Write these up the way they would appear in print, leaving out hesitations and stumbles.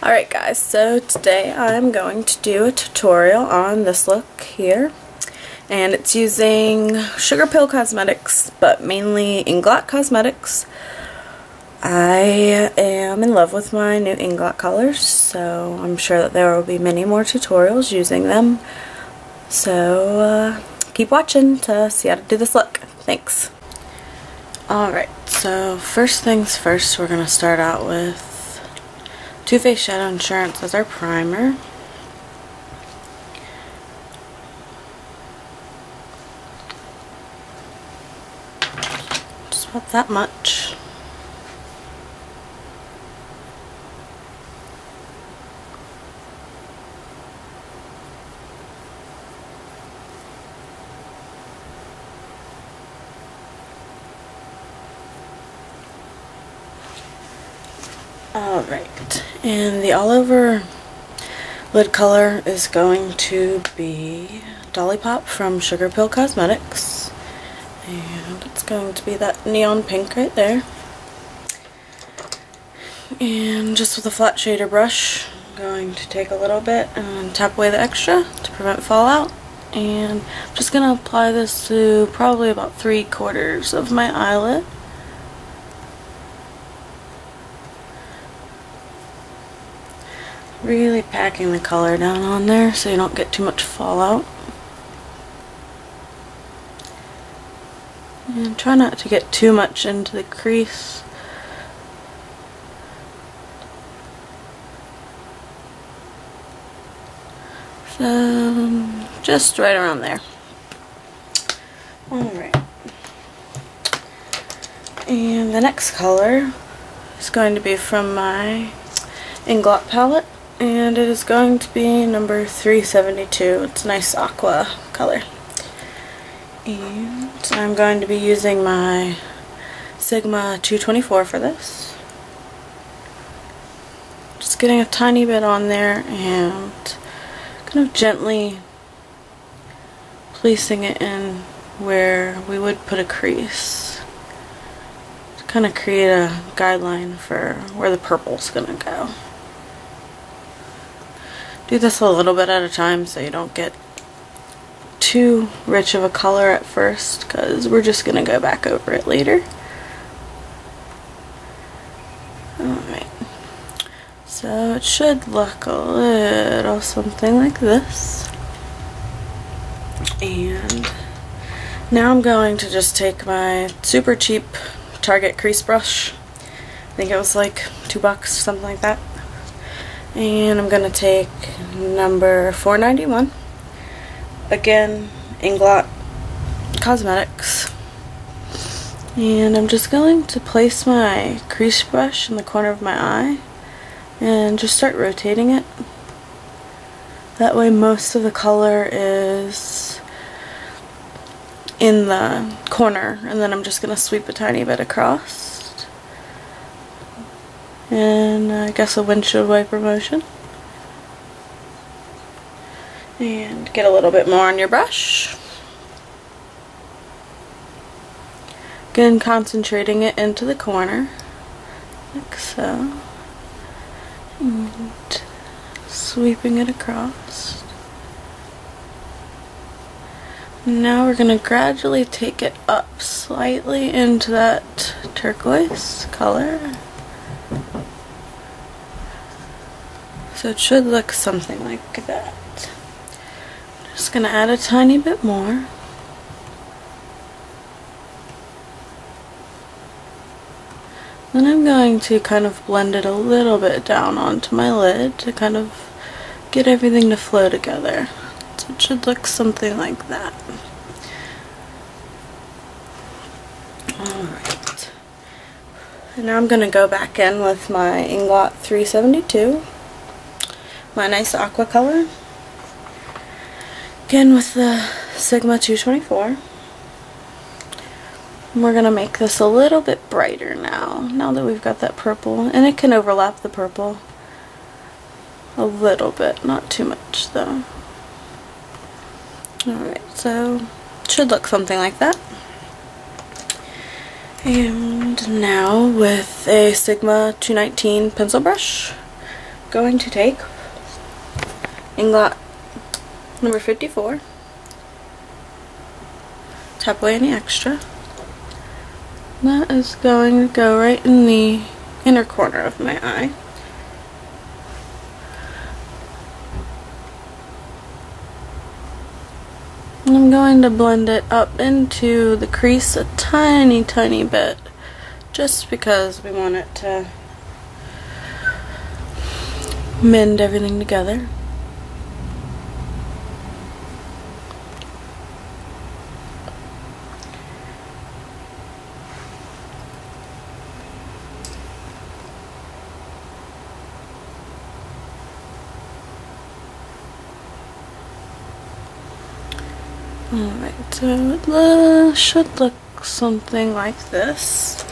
Alright guys, so today I'm going to do a tutorial on this look here, and it's using Sugarpill Cosmetics, but mainly Inglot Cosmetics. I am in love with my new Inglot colors, so I'm sure that there will be many more tutorials using them. So keep watching to see how to do this look. Thanks. Alright, so first things first, we're going to start out with Too Faced Shadow Insurance as our primer. Just about that much. Alright, and the all over lid color is going to be Dolly Pop from Sugarpill Cosmetics, and it's going to be that neon pink right there. And just with a flat shader brush, I'm going to take a little bit and tap away the extra to prevent fallout, and I'm just going to apply this to probably about 3/4 of my eyelid. Really packing the color down on there so you don't get too much fallout. And try not to get too much into the crease. So, just right around there. Alright. And the next color is going to be from my Inglot palette, and it is going to be number 372. It's a nice aqua color. And I'm going to be using my Sigma 224 for this. Just getting a tiny bit on there and kind of gently placing it in where we would put a crease to kind of create a guideline for where the purple's gonna go. Do this a little bit at a time so you don't get too rich of a color at first, because we're just going to go back over it later. Alright, so it should look a little something like this. And now I'm going to just take my super cheap Target crease brush. I think it was like $2, something like that. And I'm going to take number 491, again Inglot Cosmetics, and I'm just going to place my crease brush in the corner of my eye and just start rotating it. That way most of the color is in the corner, and then I'm just going to sweep a tiny bit across. And I guess a windshield wiper motion. And get a little bit more on your brush. Again, concentrating it into the corner, like so. And sweeping it across. Now we're going to gradually take it up slightly into that turquoise color. So it should look something like that. Just going to add a tiny bit more. Then I'm going to kind of blend it a little bit down onto my lid to kind of get everything to flow together. So it should look something like that. Alright. And now I'm going to go back in with my Inglot 372. My nice aqua color, again with the Sigma 224. And we're going to make this a little bit brighter now that we've got that purple, and it can overlap the purple a little bit, not too much though. Alright, so it should look something like that. And now with a Sigma 219 pencil brush, going to take Inglot number 54, tap away any extra. That is going to go right in the inner corner of my eye. And I'm going to blend it up into the crease a tiny bit, just because we want it to mend everything together. Alright, so it should look something like this.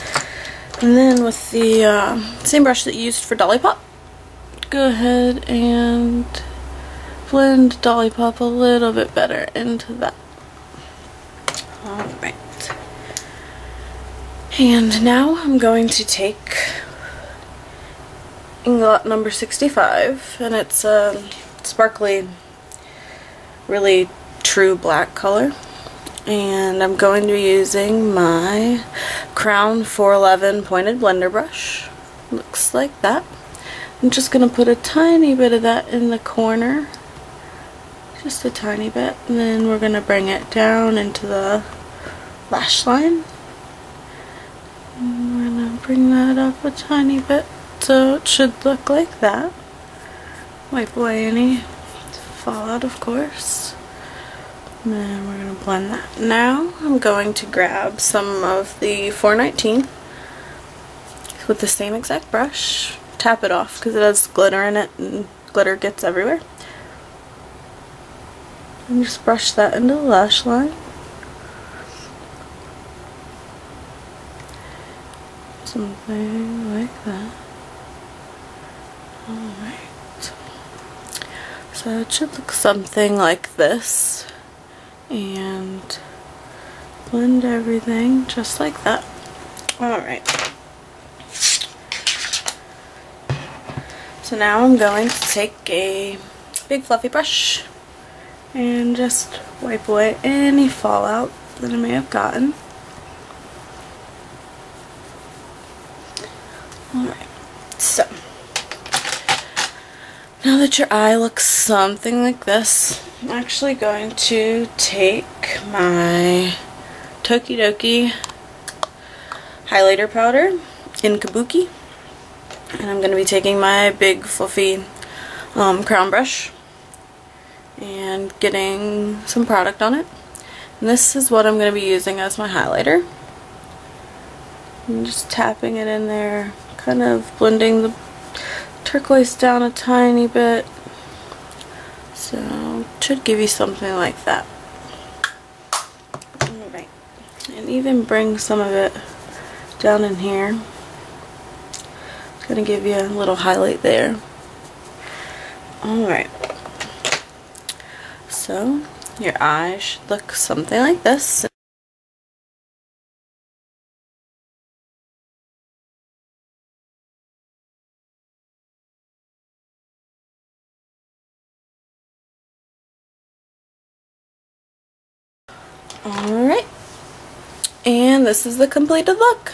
And then with the same brush that you used for Dolly Pop, go ahead and blend Dolly Pop a little bit better into that. Alright. And now I'm going to take Inglot number 65, and it's a sparkly, really true black color, and I'm going to be using my Crown 411 pointed blender brush. Looks like that. I'm just going to put a tiny bit of that in the corner, just a tiny bit, and then we're going to bring it down into the lash line. And we're going to bring that up a tiny bit so it should look like that. Wipe away any fallout, of course. And then we're going to blend that. Now I'm going to grab some of the 419 with the same exact brush, tap it off because it has glitter in it and glitter gets everywhere. And just brush that into the lash line. Something like that. Alright. So it should look something like this. And blend everything just like that. Alright. So now I'm going to take a big fluffy brush and just wipe away any fallout that I may have gotten. Alright, so now that your eye looks something like this, I'm actually going to take my Tokidoki highlighter powder in Kabuki, and I'm going to be taking my big fluffy crown brush and getting some product on it. And this is what I'm going to be using as my highlighter. I'm just tapping it in there, kind of blending the turquoise down a tiny bit. So it should give you something like that. Alright. And even bring some of it down in here. It's going to give you a little highlight there. Alright. So your eye should look something like this. Alright, and this is the completed look.